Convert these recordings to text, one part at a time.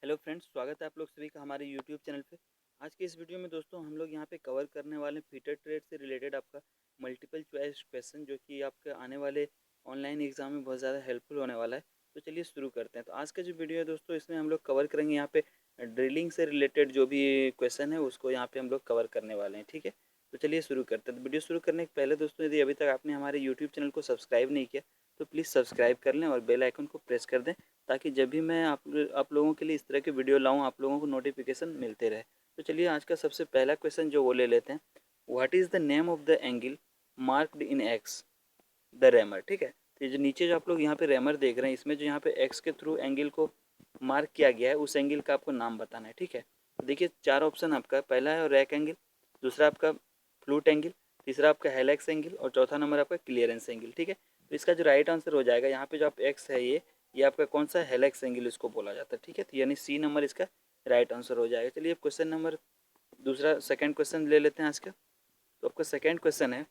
Hello friends, स्वागत है आप लोग सभी का हमारे यूट्यूब चैनल पे। आज की इस वीडियो में दोस्तों हम लोग यहाँ पे कवर करने वाले हैं फीटर ट्रेड से रिलेटेड आपका मल्टीपल चॉइस क्वेश्चन, जो कि आपके आने वाले ऑनलाइन एग्जाम में बहुत ज़्यादा हेल्पफुल होने वाला है। तो चलिए शुरू करते हैं। तो आज का जो वीडियो है दोस्तों, इसमें हम लोग कवर करेंगे यहाँ पे ड्रिलिंग से रिलेटेड जो भी क्वेश्चन है उसको यहाँ पे हम लोग कवर करने वाले हैं। ठीक है, तो चलिए शुरू करते हैं। तो वीडियो शुरू करने के पहले दोस्तों, यदि अभी तक आपने हमारे यूट्यूब चैनल को सब्सक्राइब नहीं किया तो प्लीज़ सब्सक्राइब कर लें और बेल आइकन को प्रेस कर दें, ताकि जब भी मैं आप लोगों के लिए इस तरह की वीडियो लाऊं आप लोगों को नोटिफिकेशन मिलते रहे। तो चलिए आज का सबसे पहला क्वेश्चन जो वो ले लेते हैं। What is the name of the angle marked in x the reamer. ठीक है, तो ये जो नीचे जो आप लोग यहाँ पे रेमर देख रहे हैं, इसमें जो यहाँ पे एक्स के थ्रू एंगल को मार्क किया गया है उस एंगल का आपको नाम बताना है। ठीक है, तो देखिए चार ऑप्शन आपका, पहला है रैक एंगल, दूसरा आपका फ्लूट एंगल, तीसरा आपका हेलेक्स एंगल और चौथा नंबर आपका क्लियरेंस एंगल। ठीक है, तो इसका जो राइट आंसर हो जाएगा यहाँ पे जो आप एक्स है ये आपका कौन सा हेलेक्स एंगल इसको बोला जाता है। ठीक है, तो यानी सी नंबर इसका राइट आंसर हो जाएगा। चलिए क्वेश्चन नंबर दूसरा सेकंड क्वेश्चन ले लेते हैं आज का। तो आपका सेकंड क्वेश्चन है,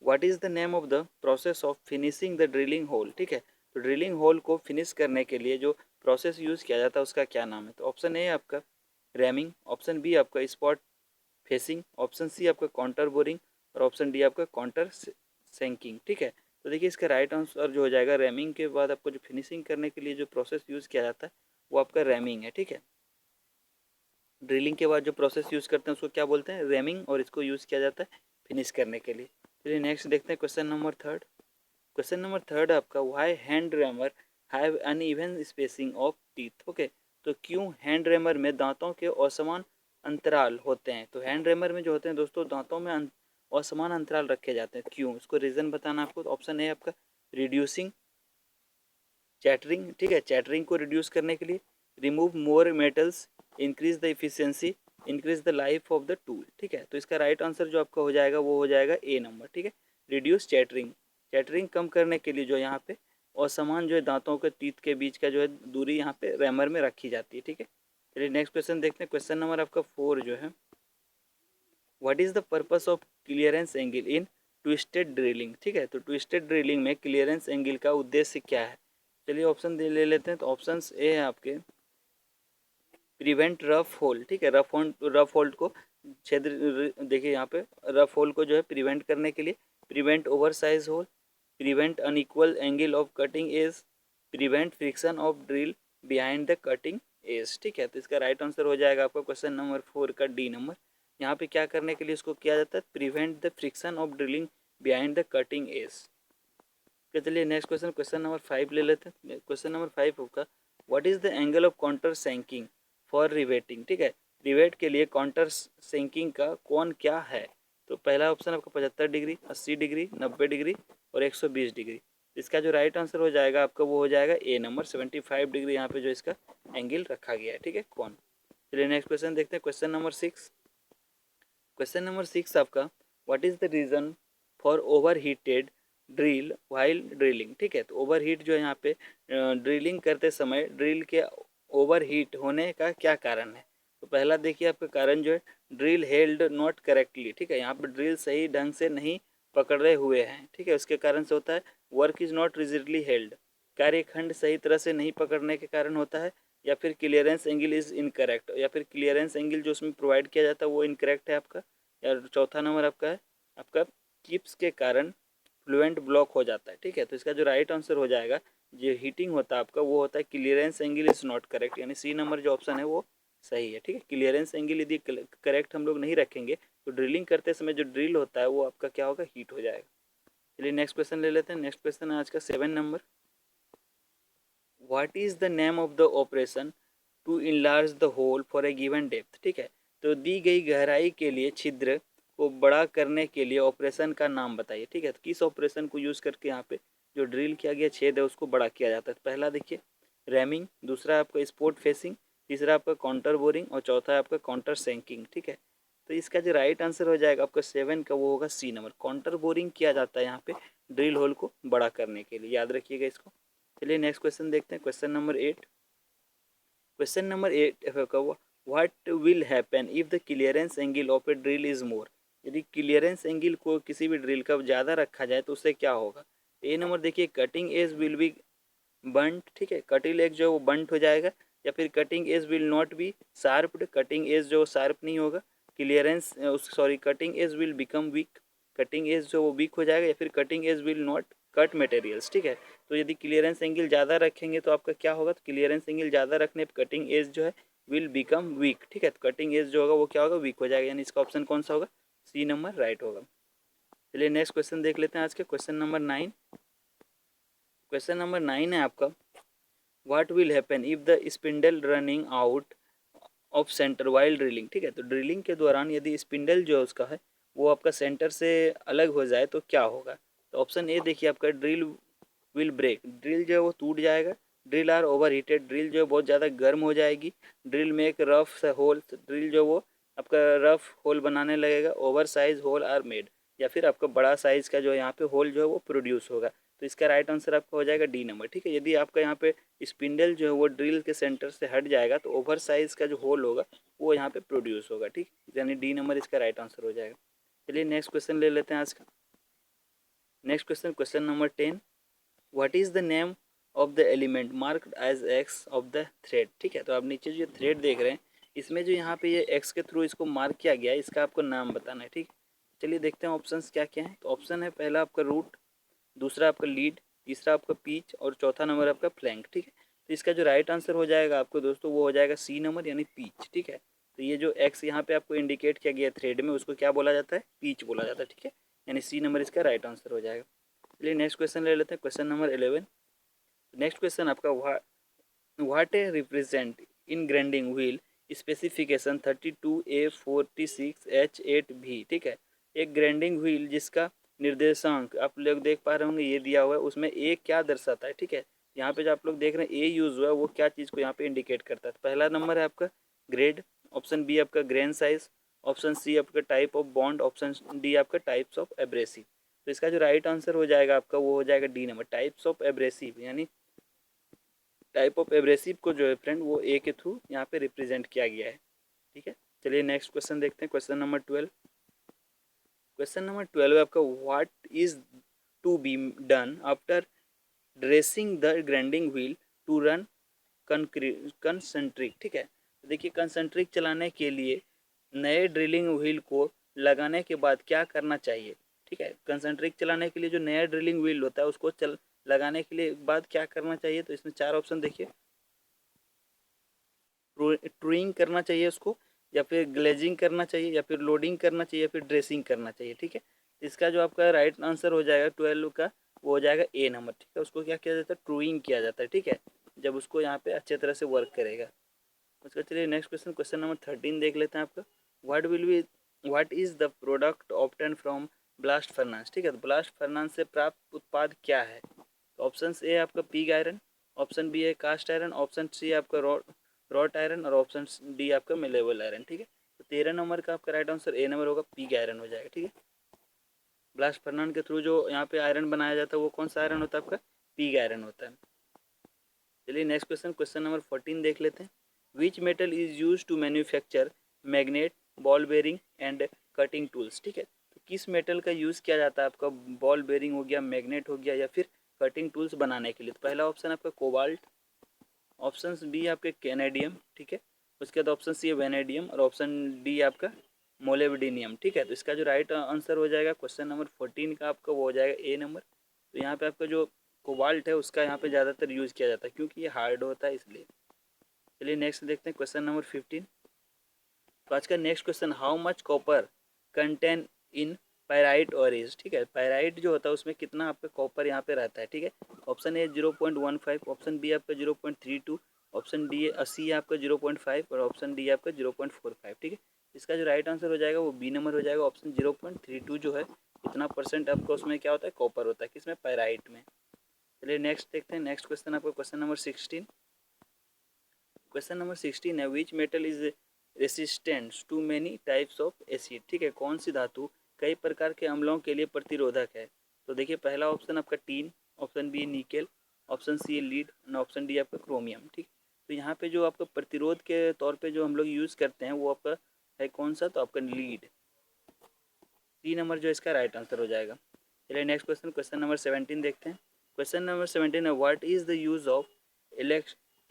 what is the name of the process of finishing the drilling hole. ठीक है, तो ड्रिलिंग होल को फिनिश करने के लिए जो प्रोसेस यूज़ किया जाता है उसका क्या नाम है। तो ऑप्शन ए आपका रैमिंग, ऑप्शन बी आपका स्पॉट फेसिंग, ऑप्शन सी आपका काउंटर बोरिंग और ऑप्शन डी आपका काउंटर सेंकिंग। ठीक है, तो देखिए इसका राइट आंसर जो हो जाएगा, रैमिंग के बाद आपको जो फिनिशिंग करने के लिए जो प्रोसेस यूज़ किया जाता है वो आपका रैमिंग है। ठीक है, ड्रिलिंग के बाद जो प्रोसेस यूज़ करते हैं उसको क्या बोलते हैं, रैमिंग, और इसको यूज़ किया जाता है फिनिश करने के लिए। चलिए नेक्स्ट देखते हैं question number third. Question number third आपका, why hand reamer have uneven spacing of teeth. Okay, तो क्यों हैंड रैमर में दांतों के असमान अंतराल होते हैं। तो हैंड रैमर में जो होते हैं दोस्तों दांतों में असमान अंतराल रखे जाते हैं, क्यों, इसको रीज़न बताना आपको। तो ऑप्शन है आपका रिड्यूसिंग चैटरिंग। ठीक है, चैटरिंग को रिड्यूस करने के लिए, remove more metals, increase the efficiency, increase the life of the tool. ठीक है, तो इसका राइट आंसर जो आपका हो जाएगा वो हो जाएगा ए नंबर। ठीक है, रिड्यूस चैटरिंग, चैटरिंग कम करने के लिए जो यहाँ पे असमान जो है दांतों के टीथ के बीच का जो है दूरी यहाँ पे रैमर में रखी जाती है। ठीक है, चलिए नेक्स्ट क्वेश्चन देखते हैं। क्वेश्चन नंबर आपका फोर जो है, what is the purpose of clearance angle in twisted drilling. ठीक है, तो ट्विस्टेड ड्रिलिंग में क्लियरेंस एंगल का उद्देश्य क्या है। चलिए ऑप्शन दे ले लेते हैं। तो ऑप्शन ए है आपके प्रिवेंट रफ होल। ठीक है, रफ होल्ड को छेद, देखिए यहाँ पे रफ होल को जो है प्रिवेंट करने के लिए, prevent oversize hole, prevent unequal angle of cutting edge, prevent friction of drill behind the cutting edge. ठीक है, तो इसका राइट आंसर हो जाएगा आपका क्वेश्चन नंबर फोर का डी नंबर। यहाँ पे क्या करने के लिए इसको किया जाता है, prevent the friction of drilling behind the cutting edge. तो चलिए next question, question number five ले लेते हैं। क्वेश्चन नंबर फाइव होगा, what is the angle of counter sinking for riveting. ठीक है, रिवेट के लिए काउंटर सेंकिंग का कोण क्या है। तो पहला ऑप्शन आपका 75 डिग्री, 80 डिग्री, 90 डिग्री और 120 डिग्री। इसका जो राइट आंसर हो जाएगा आपका वो हो जाएगा ए नंबर, 75 डिग्री यहाँ पे जो इसका एंगल रखा गया है। ठीक है, कौन। चलिए नेक्स्ट क्वेश्चन देखते हैं। Question number six, question number six आपका, what is the reason for overheated drill while drilling. ठीक है, तो ओवर हीट जो है यहाँ पे ड्रिलिंग करते समय ड्रिल के ओवर हीट होने का क्या कारण है। तो पहला देखिए आपका कारण जो है, ड्रिल हेल्ड नॉट करेक्टली। ठीक है, यहाँ पे ड्रिल सही ढंग से नहीं पकड़ रहे हुए हैं। ठीक है, उसके कारण से होता है work is not rigidly held, कार्यखंड सही तरह से नहीं पकड़ने के कारण होता है, या फिर क्लियरेंस एंगल इज इनकरेक्ट, या फिर क्लियरेंस एंगल जो उसमें प्रोवाइड किया जाता है वो इनकरेक्ट है आपका, या चौथा नंबर आपका है आपका चिप्स के कारण फ्लुएंट ब्लॉक हो जाता है। ठीक है, तो इसका जो राइट आंसर हो जाएगा, जो हीटिंग होता है आपका वो होता है clearance angle is not correct, यानी सी नंबर जो ऑप्शन है वो सही है। ठीक है, क्लियरेंस एंगल यदि करेक्ट हम लोग नहीं रखेंगे तो ड्रिलिंग करते समय जो ड्रिल होता है वो आपका क्या होगा, हीट हो जाएगा। चलिए नेक्स्ट क्वेश्चन ले लेते हैं। नेक्स्ट क्वेश्चन है आज का seven number, what is the name of the operation to enlarge the hole for a given depth. ठीक है, तो दी गई गहराई के लिए छिद्र को बड़ा करने के लिए ऑपरेशन का नाम बताइए। ठीक है, तो किस ऑपरेशन को यूज़ करके यहाँ पे जो ड्रिल किया गया छेद है उसको बड़ा किया जाता है। तो पहला देखिए रैमिंग, दूसरा आपका स्पोर्ट फेसिंग, तीसरा आपका काउंटर बोरिंग और चौथा आपका काउंटर सेंकिंग। ठीक है, तो इसका जो राइट आंसर हो जाएगा आपका सेवन का वो होगा सी नंबर, काउंटर बोरिंग किया जाता है यहाँ पे ड्रिल होल को बड़ा करने के लिए, याद रखिएगा इसको। चलिए नेक्स्ट क्वेश्चन देखते हैं। Question number eight, question number eight का, what will happen if the clearance angle of a drill is more. यदि क्लियरेंस एंगल को किसी भी ड्रिल का ज़्यादा रखा जाए तो उससे क्या होगा। ए नंबर देखिए, कटिंग एज विल बी बंट। ठीक है, कटिंग एज जो है वो बंट हो जाएगा, या फिर cutting edge will not be sharped, cutting edge जो शार्प नहीं होगा, clearance sorry cutting edge will become weak, cutting edge जो वो वीक हो जाएगा, या फिर cutting edge will not cut materials, ठीक है। तो यदि क्लियरेंस एंगल ज़्यादा रखेंगे तो आपका क्या होगा, तो क्लियरेंस एंगल ज़्यादा रखने पर कटिंग एज जो है विल बिकम वीक, ठीक है। तो कटिंग एज जो होगा वो क्या होगा, वीक हो जाएगा, यानी इसका ऑप्शन कौन सा होगा, सी नंबर राइट होगा। चलिए नेक्स्ट क्वेश्चन देख लेते हैं आज के, क्वेश्चन नंबर 9। क्वेश्चन नंबर 9 है आपका, what will happen if the spindle running out of centre while drilling, ठीक है। तो ड्रिलिंग के दौरान यदि स्पिंडल जो है उसका है वो आपका सेंटर से अलग हो जाए तो क्या होगा। तो ऑप्शन ए देखिए आपका, ड्रिल विल ब्रेक, ड्रिल जो है वो टूट जाएगा, drill are overheated, drill जो है बहुत ज़्यादा गर्म हो जाएगी, ड्रिल में एक रफ होल, ड्रिल जो वो आपका रफ होल बनाने लगेगा, oversize hole are made, या फिर आपका बड़ा साइज़ का जो यहाँ पे होल जो है वो प्रोड्यूस होगा। तो इसका राइट आंसर आपका हो जाएगा डी नंबर, ठीक है। यदि आपका यहाँ पे स्पिंडल जो है वो ड्रिल के सेंटर से हट जाएगा तो ओवर साइज का जो होल होगा वो यहाँ पे प्रोड्यूस होगा, ठीक, यानी डी नंबर इसका राइट आंसर हो जाएगा। चलिए नेक्स्ट क्वेश्चन ले लेते हैं आज का। Next question, question number 10, what is the name of the element marked as x of the thread, ठीक है। तो आप नीचे जो थ्रेड देख रहे हैं इसमें जो यहाँ पे ये एक्स के थ्रू इसको मार्क किया गया है, इसका आपको नाम बताना है, ठीक। चलिए देखते हैं ऑप्शंस क्या क्या हैं। तो ऑप्शन है पहला आपका रूट, दूसरा आपका लीड, तीसरा आपका पीच और चौथा नंबर आपका फ्लैंक, ठीक है। तो इसका जो राइट आंसर हो जाएगा आपको दोस्तों वो हो जाएगा सी नंबर यानी पीच, ठीक है। तो ये जो एक्स यहाँ पे आपको इंडिकेट किया गया थ्रेड में उसको क्या बोला जाता है, पीच बोला जाता है, ठीक है, यानी सी नंबर इसका राइट आंसर हो जाएगा। चलिए नेक्स्ट क्वेश्चन ले लेते हैं, क्वेश्चन नंबर 11। नेक्स्ट क्वेश्चन आपका, what A represent in grinding wheel specification 32A46H8V, ठीक है। एक ग्राइंडिंग व्हील जिसका निर्देशांक आप लोग देख पा रहे होंगे ये दिया हुआ है, उसमें ए क्या दर्शाता है, ठीक है। यहाँ पे जो आप लोग देख रहे हैं ए यूज हुआ है वो क्या चीज़ को यहाँ पे इंडिकेट करता है। पहला नंबर है आपका ग्रेड, ऑप्शन बी आपका ग्रेन साइज, ऑप्शन सी आपका type of bond, option D आपका टाइप्स ऑफ एब्रेसिव। तो इसका जो राइट आंसर हो जाएगा आपका वो हो जाएगा D number, types of abrasive, यानी टाइप ऑफ एब्रेसिव को जो है फ्रेंड वो ए के थ्रू यहाँ पे रिप्रेजेंट किया गया है, ठीक है। चलिए नेक्स्ट क्वेश्चन देखते हैं, क्वेश्चन नंबर 12। क्वेश्चन नंबर 12 है आपका, what is to be done after dressing the grinding wheel to run concentric, ठीक है। तो देखिए कंसेंट्रिक चलाने के लिए नए ड्रिलिंग व्हील को लगाने के बाद क्या करना चाहिए, ठीक है। कंसेंट्रिक चलाने के लिए जो नया ड्रिलिंग व्हील होता है उसको लगाने के लिए बाद क्या करना चाहिए। तो इसमें चार ऑप्शन देखिए, ट्रूइंग करना चाहिए उसको, या फिर ग्लेजिंग करना चाहिए, या फिर लोडिंग करना चाहिए, या फिर ड्रेसिंग करना चाहिए, ठीक है। इसका जो आपका राइट आंसर हो जाएगा 12 का वो हो जाएगा ए नंबर, ठीक है। उसको क्या किया जाता है, ट्रूइंग किया जाता है, ठीक है, जब उसको यहाँ पे अच्छे तरह से वर्क करेगा उसका। चलिए नेक्स्ट क्वेश्चन, क्वेश्चन नंबर 13 देख लेते हैं आपका, what is the product obtain from blast furnace, ठीक है। तो ब्लास्ट फर्नेस से प्राप्त उत्पाद क्या है। तो ऑप्शन ए आपका पिग आयरन, ऑप्शन बी है कास्ट आयरन, ऑप्शन सी आपका रॉट आयरन और ऑप्शन डी आपका मिलेबल आयरन, ठीक है। तो 13 नंबर का आपका राइट आंसर ए नंबर होगा, पिग आयरन हो जाएगा, ठीक है। ब्लास्ट फर्नेस के थ्रू जो यहाँ पे आयरन बनाया जाता है वो कौन सा आयरन होता है आपका, पिग आयरन होता है। चलिए नेक्स्ट क्वेश्चन, क्वेश्चन नंबर 14 देख लेते हैं, which metal is use to manufacture magnet, ball bearing and cutting tools, ठीक है। तो किस मेटल का यूज़ किया जाता है आपका बॉल बेरिंग हो गया, मैग्नेट हो गया, या फिर कटिंग टूल्स बनाने के लिए। तो पहला ऑप्शन आपका कोबाल्ट, ऑप्शन बी आपके कैनेडियम, ठीक है, उसके बाद ऑप्शन सी है वेनेडियम और ऑप्शन डी आपका मोलेब्डेनियम, ठीक है। तो इसका जो राइट आंसर हो जाएगा क्वेश्चन नंबर 14 का आपका वो हो जाएगा ए नंबर। तो यहाँ पे आपका जो कोबाल्ट है उसका यहाँ पे ज़्यादातर यूज़ किया जाता है क्योंकि ये हार्ड होता है इसलिए। चलिए नेक्स्ट देखते हैं क्वेश्चन नंबर 15। तो आज का next question, how much copper contain in pyrite orange, ठीक है। पायराइट जो होता है उसमें कितना आपका कॉपर यहाँ पे रहता है, ठीक है। ऑप्शन ए 0.15, ऑप्शन बी आपका 0.32, ऑप्शन डी सी है आपका 0.5 और ऑप्शन डी आपका 0.45, ठीक है। इसका जो राइट आंसर हो जाएगा वो बी नंबर हो जाएगा, ऑप्शन 0.32 जो है इतना परसेंट आपका उसमें क्या होता है, कॉपर होता है, किसमें, पायराइट में। चलिए नेक्स्ट देखते हैं, नेक्स्ट क्वेश्चन आपका क्वेश्चन नंबर 16। क्वेश्चन नंबर 16 है, which metal is resistant to many types of acid, ठीक है। कौन सी धातु कई प्रकार के अम्लों के लिए प्रतिरोधक है। तो देखिए पहला ऑप्शन आपका tin, option B nickel, option C है लीड और ऑप्शन डी आपका क्रोमियम, ठीक। तो यहाँ पे जो आपका प्रतिरोध के तौर पे जो हम लोग यूज़ करते हैं वो आपका है कौन सा, तो आपका लीड, सी नंबर जो इसका राइट आंसर हो जाएगा। चलिए नेक्स्ट क्वेश्चन, क्वेश्चन नंबर 17 देखते हैं। क्वेश्चन नंबर 17 है, what is the use of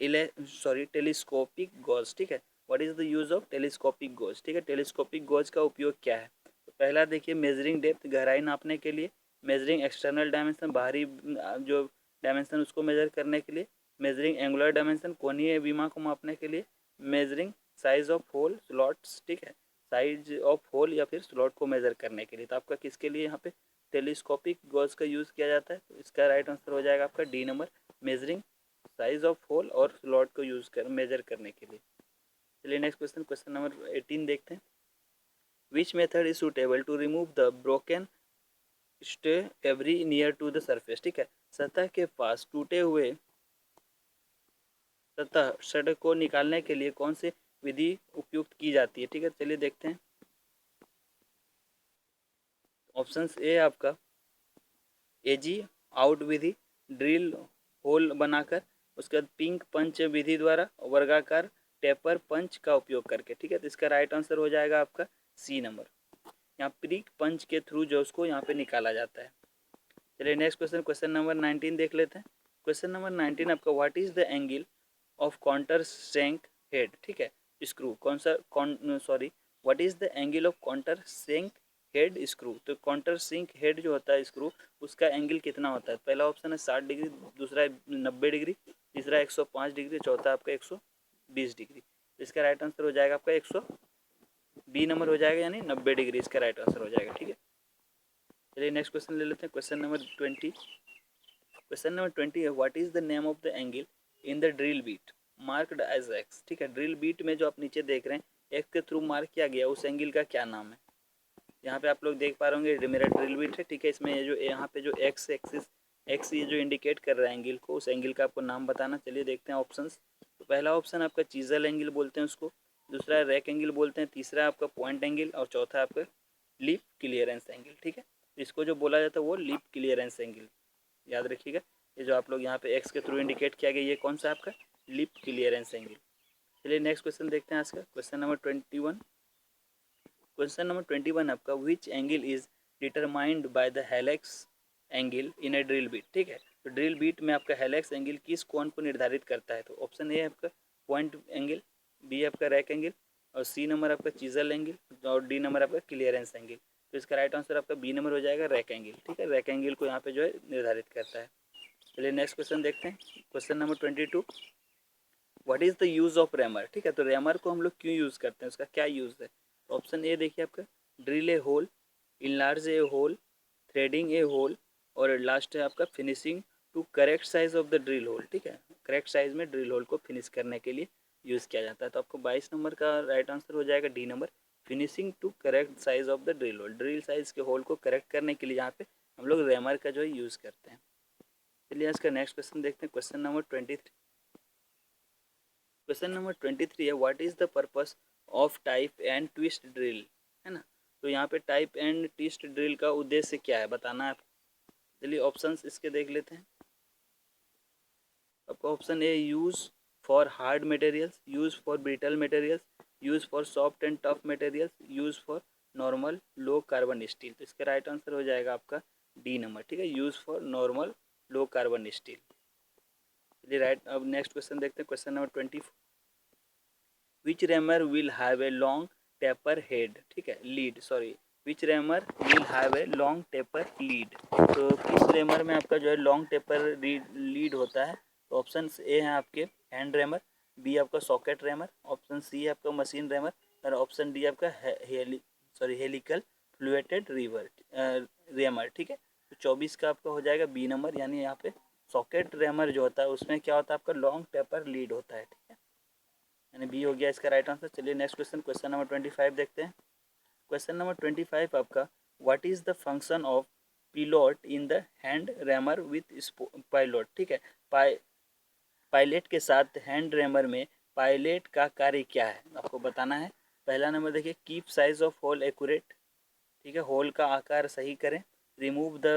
telescopic gauge, ठीक है। What is the use of telescopic gauge, ठीक है। टेलीस्कोपिक गॉज का उपयोग क्या है? तो पहला देखिए, मेजरिंग डेप्थ, गहराई नापने के लिए। मेजरिंग एक्सटर्नल डायमेंशन, बाहरी जो डायमेंशन उसको मेजर करने के लिए। मेजरिंग एंगुलर डायमेंशन, कोणीय विमा को मापने के लिए। Measuring size of hole slots, ठीक है, साइज ऑफ होल या फिर स्लॉट को मेजर करने के लिए। तो आपका किसके लिए यहाँ पे टेलीस्कोपिक गॉज का यूज़ किया जाता है? तो इसका राइट आंसर हो जाएगा आपका D number, measuring size of hole और स्लॉट को यूज़ कर मेजर करने के लिए। चलिए नेक्स्ट क्वेश्चन, क्वेश्चन नंबर 18 देखते हैं। Which method is suitable to remove the broken stay every near to the surface, ठीक है। सतह के पास टूटे हुए सतह सड़क को निकालने के लिए कौन सी विधि उपयुक्त की जाती है, ठीक है। चलिए देखते हैं। ऑप्शन ए आपका एजी आउट विधि, ड्रिल होल बनाकर, उसके बाद पिंक पंच विधि द्वारा, वर्गाकार टेपर पंच का उपयोग करके, ठीक है। तो इसका राइट आंसर हो जाएगा आपका सी नंबर। यहाँ पिंक पंच के थ्रू जो उसको यहाँ पे निकाला जाता है। चलिए नेक्स्ट क्वेश्चन, क्वेश्चन नंबर 19 देख लेते हैं। क्वेश्चन नंबर 19 आपका what is the angle of counter सेंक हेड, ठीक है, स्क्रू। कौन सा what is the angle of counter सेंक हेड स्क्रू। तो काउंटर सिंक हेड जो होता है स्क्रू, उसका एंगल कितना होता है? पहला ऑप्शन है 60 डिग्री, दूसरा है 90 डिग्री, तीसरा 105 डिग्री, चौथा आपका 120 डिग्री। इसका राइट आंसर हो जाएगा आपका 100 बी नंबर हो जाएगा, यानी 90 डिग्री इसका राइट आंसर हो जाएगा, ठीक है। चलिए नेक्स्ट क्वेश्चन ले लेते हैं, क्वेश्चन नंबर 20। क्वेश्चन नंबर 20 है what is the name of the angle in the drill bit marked as X, ठीक है। ड्रिल बीट में जो आप नीचे देख रहे हैं एक्स के थ्रू मार्क किया गया, उस एंगल का क्या नाम है? यहाँ पे आप लोग देख पा रहे होंगे मेरा ड्रिल बीट है, ठीक है। इसमें ये जो यहाँ पे जो एक्स एक्सिस एक्स ये जो इंडिकेट कर रहा है एंगल को, उस एंगल का आपको नाम बताना। चलिए देखते हैं ऑप्शंस। तो पहला ऑप्शन आपका चीजल एंगल बोलते हैं उसको, दूसरा रैक एंगल बोलते हैं, तीसरा आपका पॉइंट एंगल और चौथा आपका लिप क्लियरेंस एंगल, ठीक है। इसको जो बोला जाता है वो लिप क्लियरेंस एंगल, याद रखिएगा। ये जो आप लोग यहाँ पे एक्स के थ्रू इंडिकेट किया गया, ये कौन सा आपका लिप क्लियरेंस एंगल। चलिए नेक्स्ट क्वेश्चन देखते हैं आज का, क्वेश्चन नंबर 21। क्वेश्चन नंबर 21 आपका which angle is determined by the helix angle in A drill beat, ठीक है। तो ड्रिल बीट में आपका हेलेक्स एंगल किस कोण को निर्धारित करता है? तो ऑप्शन ए है आपका पॉइंट एंगल, बी आपका रैक एंगल और सी नंबर आपका चीजल एंगल और डी नंबर आपका क्लियरेंस एंगल। तो इसका राइट आंसर आपका बी नंबर हो जाएगा, रैक एंगल, ठीक है। रैक एंगल को यहाँ पे जो है निर्धारित करता है। चलिए नेक्स्ट क्वेश्चन देखते हैं, question number 22। What is the use of rammer, ठीक है। तो रैमर को हम लोग क्यों यूज करते हैं, उसका क्या यूज है? तो ऑप्शन ए देखिए आपका drill a hole, enlarge a hole, threading a hole और लास्ट है आपका finishing to correct size of the drill hole, ठीक है। करेक्ट साइज में ड्रिल होल को फिनिश करने के लिए यूज़ किया जाता है। तो आपको 22 नंबर का राइट आंसर हो जाएगा D number, finishing to correct size of the drill hole. Drill size के होल को करेक्ट करने के लिए यहाँ पे हम लोग रैमर का जो है यूज़ करते हैं। चलिए इसका नेक्स्ट क्वेश्चन देखते हैं, क्वेश्चन नंबर 23। क्वेश्चन नंबर 23 है what is the purpose of type and twist drill, है ना। तो यहाँ पे टाइप एंड ट्विस्ट ड्रिल का उद्देश्य क्या है बताना है आपको। चलिए ऑप्शंस इसके देख लेते हैं। आपका option A use for hard materials, use for brittle materials, use for soft and tough materials, use for normal low carbon steel. तो इसका राइट आंसर हो जाएगा आपका डी नंबर, ठीक है, use for normal low carbon steel. चलिए right, अब next question देखते हैं, question number 24। Which rammer will have a long taper head, ठीक है, lead, sorry, which rammer will have a long taper lead. तो किस रैमर में आपका जो है लॉन्ग टेपर लीड होता है? तो ऑप्शन ए हैं आपके हैंड रैमर, बी आपका सॉकेट रैमर, ऑप्शन सी है आपका मशीन रैमर और ऑप्शन डी आपका हेलिकल फ्लुएटेड रिवर रैमर, ठीक है। तो 24 का आपका हो जाएगा बी नंबर, यानी यहाँ पे सॉकेट रैमर जो होता है उसमें क्या होता है आपका लॉन्ग टेपर लीड होता है, ठीक है, यानी बी हो गया इसका राइट आंसर। चलिए नेक्स्ट क्वेश्चन, क्वेश्चन नंबर 25 देखते हैं। क्वेश्चन नंबर 25 आपका what is the function of पिलोट in the hand rammer with pilot, ठीक है। पायलट के साथ हैंड रैमर में पायलट का कार्य क्या है आपको बताना है। पहला नंबर देखिए keep size of hole accurate, ठीक है, होल का आकार सही करें, remove the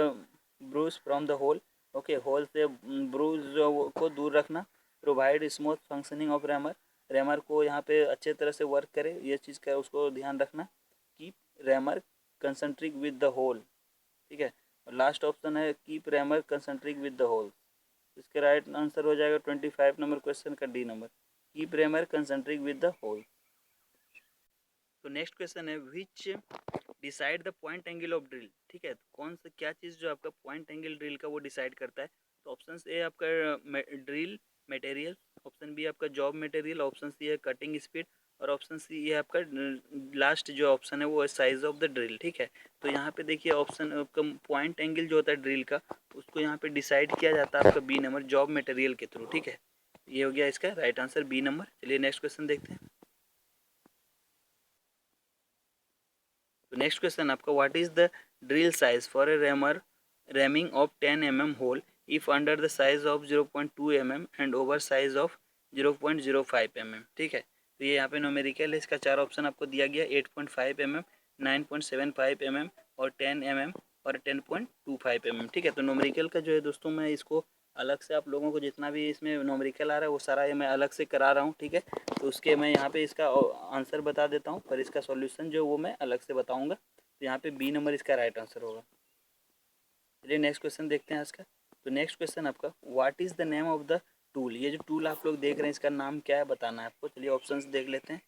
burrs from the hole, okay, hole से ब्रूज को दूर रखना, provide smooth functioning of reamer, reamer को यहाँ पे अच्छे तरह से वर्क करे, ये चीज़ का उसको ध्यान रखना, keep reamer concentric with the hole, ठीक है। और लास्ट ऑप्शन है keep reamer concentric with the hole. इसका राइट आंसर हो जाएगा 25 नंबर क्वेश्चन का D number, keep reamer concentric with the hole. तो नेक्स्ट क्वेश्चन है which decide the point angle of drill. ठीक है, तो कौन सा क्या चीज़ जो आपका पॉइंट एंगल ड्रिल का वो डिसाइड करता है। तो ऑप्शन ए आपका ड्रिल मटेरियल, ऑप्शन बी आपका जॉब मटेरियल, ऑप्शन सी है कटिंग स्पीड, और ऑप्शन सी ये आपका लास्ट जो ऑप्शन है वो है साइज ऑफ द ड्रिल। ठीक है, तो यहाँ पे देखिए ऑप्शन आपका पॉइंट एंगल जो होता है ड्रिल का, उसको यहाँ पे डिसाइड किया जाता है आपका बी नंबर जॉब मटेरियल के थ्रू। ठीक है, ये हो गया इसका राइट आंसर बी नंबर। चलिए नेक्स्ट क्वेश्चन देखते हैं। तो नेक्स्ट क्वेश्चन आपका what is the drill size for a reamer reaming of 10 mm hole if under the size of 0.2 mm and over size of 0.05 mm। ठीक है, तो ये यहाँ पे नोमेरिकल है, इसका चार ऑप्शन आपको दिया गया 8.5 mm, 9.75 mm और 10 mm और 10.25 mm। ठीक है, तो नोमेरिकल का जो है दोस्तों मैं इसको अलग से आप लोगों को जितना भी इसमें नोमेरिकल आ रहा है वो सारा ये मैं अलग से करा रहा हूँ। ठीक है, तो उसके मैं यहाँ पे इसका आंसर बता देता हूँ, पर इसका सॉल्यूशन जो वो मैं अलग से बताऊँगा। तो यहाँ पे बी नंबर इसका राइट आंसर होगा। चलिए नेक्स्ट क्वेश्चन देखते हैं इसका। तो नेक्स्ट क्वेश्चन आपका what is the name of the tool. ये जो टूल आप लोग देख रहे हैं इसका नाम क्या है बताना है आपको। चलिए ऑप्शंस देख लेते हैं।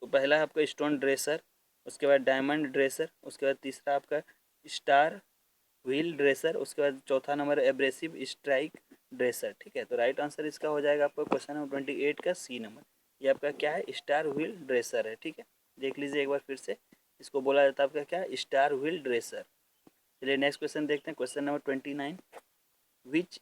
तो पहला है आपका स्टोन ड्रेसर, उसके बाद डायमंड ड्रेसर, उसके बाद तीसरा आपका स्टार व्हील ड्रेसर, उसके बाद चौथा नंबर एब्रेसिव स्ट्राइक ड्रेसर। ठीक है, तो राइट आंसर इसका हो जाएगा आपका क्वेश्चन नंबर 28 का सी नंबर। ये आपका क्या है, स्टार व्हील ड्रेसर है। ठीक है, देख लीजिए एक बार फिर से, इसको बोला जाता है आपका क्या, स्टार व्हील ड्रेसर। चलिए नेक्स्ट क्वेश्चन देखते हैं, question number 29 which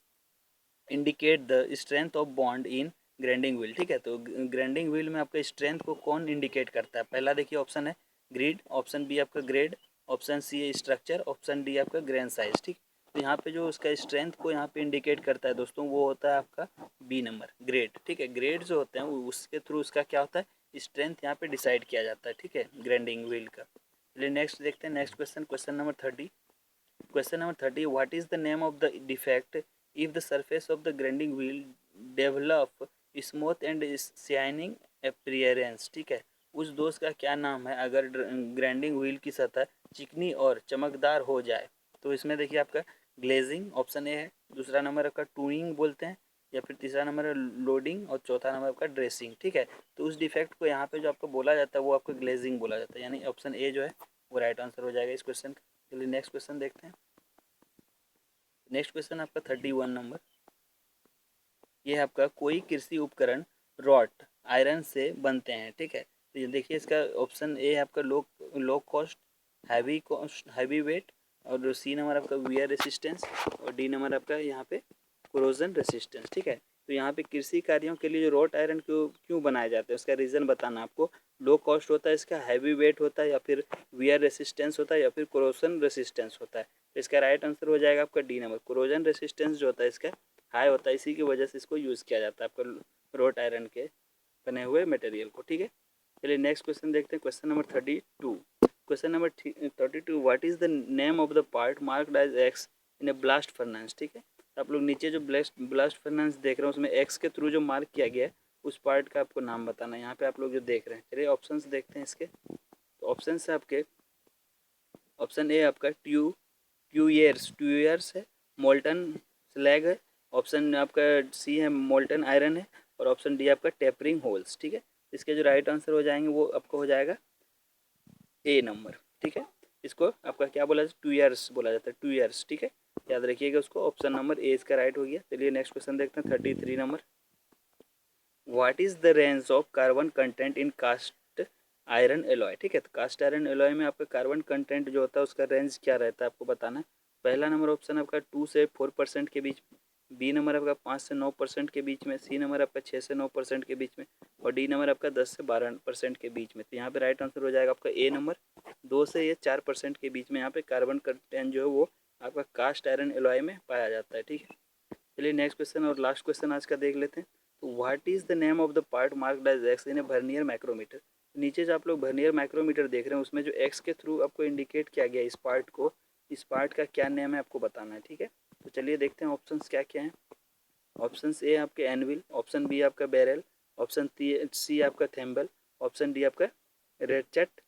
indicate the strength of bond in grinding wheel. ठीक है, तो ग्राइंडिंग व्हील में आपका स्ट्रेंथ को कौन इंडिकेट करता है। पहला देखिए ऑप्शन है ग्रिड, ऑप्शन बी आपका ग्रेड, ऑप्शन सी है स्ट्रक्चर, ऑप्शन डी आपका ग्रेन साइज। ठीक, तो यहाँ पे जो उसका स्ट्रेंथ को यहाँ पे इंडिकेट करता है दोस्तों वो होता है आपका बी नंबर ग्रेड। ठीक है, ग्रेड जो होते हैं उसके थ्रू उसका क्या होता है, स्ट्रेंथ यहाँ पे डिसाइड किया जाता है। ठीक है, ग्राइंडिंग व्हील का। चलिए नेक्स्ट देखते हैं, next question, question number 30। Question number 30, what is the name of the defect if the surface of the grinding wheel develop smooth and shining appearance। ठीक है, उस दोष का क्या नाम है अगर ग्राइंडिंग व्हील की सतह चिकनी और चमकदार हो जाए। तो इसमें देखिए आपका ग्लेजिंग ऑप्शन ए है, दूसरा नंबर आपका टूइंग बोलते हैं, या फिर तीसरा नंबर है लोडिंग, और चौथा नंबर आपका ड्रेसिंग। ठीक है, तो उस डिफेक्ट को यहाँ पे जो आपको बोला जाता है वो आपका ग्लेजिंग बोला जाता है, यानी ऑप्शन ए जो है वो राइट आंसर हो जाएगा इस क्वेश्चन का। चलिए नेक्स्ट क्वेश्चन देखते हैं। नेक्स्ट क्वेश्चन आपका 31 नंबर, ये है आपका कोई कृषि उपकरण रॉट आयरन से बनते हैं। ठीक है, तो ये देखिए इसका ऑप्शन ए है आपका लो कॉस्ट, हैवी वेट, और सी नंबर आपका वियर रेसिस्टेंस, और डी नंबर आपका यहाँ पे कोरोजन रेसिस्टेंस। ठीक है, तो यहाँ पे कृषि कार्यों के लिए जो रॉट आयरन क्यों क्यों बनाए जाते हैं उसका रीज़न बताना आपको। लो कॉस्ट होता है इसका, हैवी वेट होता है, या फिर वियर रेसिस्टेंस होता है, या फिर कोरोजन रेसिस्टेंस होता है। तो इसका राइट आंसर हो जाएगा आपका डी नंबर, कोरोजन रेसिस्टेंस जो होता है इसका हाई होता है, इसी की वजह से इसको यूज़ किया जाता है आपका रोट आयरन के बने हुए मटेरियल को। ठीक है, चलिए नेक्स्ट क्वेश्चन देखते हैं, question number 32। Question number 32, what is the name of the part marked as X in a blast furnace. ठीक है, तो आप लोग नीचे जो ब्लास्ट फर्नेस देख रहे हैं उसमें एक्स के थ्रू जो मार्क किया गया है उस पार्ट का आपको नाम बताना है। यहाँ पे आप लोग जो देख रहे हैं, चलिए ऑप्शंस देखते हैं इसके। तो ऑप्शन है आपके, ऑप्शन ए आपका ट्यूयर्स है, मोल्टन स्लैग है, ऑप्शन आपका सी है मोल्टन आयरन है, और ऑप्शन डी आपका टेपरिंग होल्स। ठीक है, इसके जो राइट आंसर हो जाएंगे वो आपको हो जाएगा ए नंबर। ठीक है, इसको आपका क्या बोला जाता है, ट्यूयर्स बोला जाता है, ट्यूयर्स। ठीक है, याद रखिएगा उसको, ऑप्शन नंबर ए इसका राइट हो गया। चलिए नेक्स्ट क्वेश्चन देखते हैं, 33 number, what is the range of carbon content in cast iron alloy. ठीक है, तो कास्ट आयरन एलॉय में आपका कार्बन कंटेंट जो होता है उसका रेंज क्या रहता है आपको बताना है। पहला नंबर ऑप्शन आपका 2 से 4% के बीच, बी नंबर आपका 5 से 9% के बीच में, सी नंबर आपका 6 से 9% के बीच में, और डी नंबर आपका 10 से 12% के बीच में। तो यहाँ पे राइट आंसर हो जाएगा आपका ए नंबर, 2 से ये 4% के बीच में यहाँ पे कार्बन कंटेंट जो है वो आपका कास्ट आयरन एलॉय में पाया जाता है। ठीक है, चलिए नेक्स्ट क्वेश्चन और लास्ट क्वेश्चन आज का देख लेते हैं। तो what is the name of the part marked as X in a vernier micrometer. नीचे जो आप लोग वर्नियर माइक्रोमीटर देख रहे हैं उसमें जो एक्स के थ्रू आपको इंडिकेट किया गया इस पार्ट को, इस पार्ट का क्या नेम है आपको बताना है। ठीक है, तो चलिए देखते हैं ऑप्शंस क्या क्या हैं। ऑप्शन ए आपके एनविल, ऑप्शन बी आपका बैरल, ऑप्शन सी आपका थेम्बल, ऑप्शन डी आपका रेचेट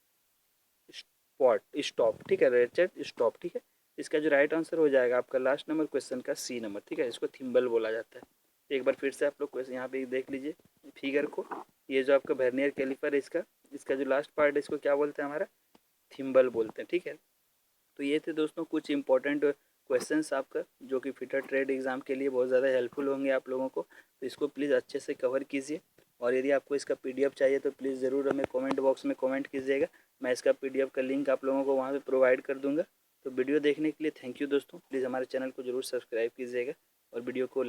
स्पॉट स्टॉप। ठीक है, रेचेट स्टॉप। ठीक है, इसका जो राइट आंसर हो जाएगा आपका लास्ट नंबर क्वेश्चन का सी नंबर, ठीक है। इसको थिम्बल बोला जाता है। एक बार फिर से आप लोग क्वेश्चन यहाँ पे देख लीजिए फिगर को। ये जो आपका वर्नियर कैलिपर है इसका इसका जो लास्ट पार्ट है इसको क्या बोलते हैं, हमारा थिम्बल बोलते हैं, ठीक है। तो ये थे दोस्तों कुछ इंपॉर्टेंट क्वेश्चंस आपका जो कि फिटर ट्रेड एग्ज़ाम के लिए बहुत ज़्यादा हेल्पफुल होंगे आप लोगों को। तो इसको प्लीज़ अच्छे से कवर कीजिए, और यदि आपको इसका पीडीएफ चाहिए तो प्लीज़ ज़रूर हमें कमेंट बॉक्स में कमेंट कीजिएगा। मैं इसका पीडीएफ का लिंक आप लोगों को वहाँ पे प्रोवाइड कर दूँगा। तो वीडियो देखने के लिए थैंक यू दोस्तों। प्लीज़ हमारे चैनल को ज़रूर सब्सक्राइब कीजिएगा और वीडियो को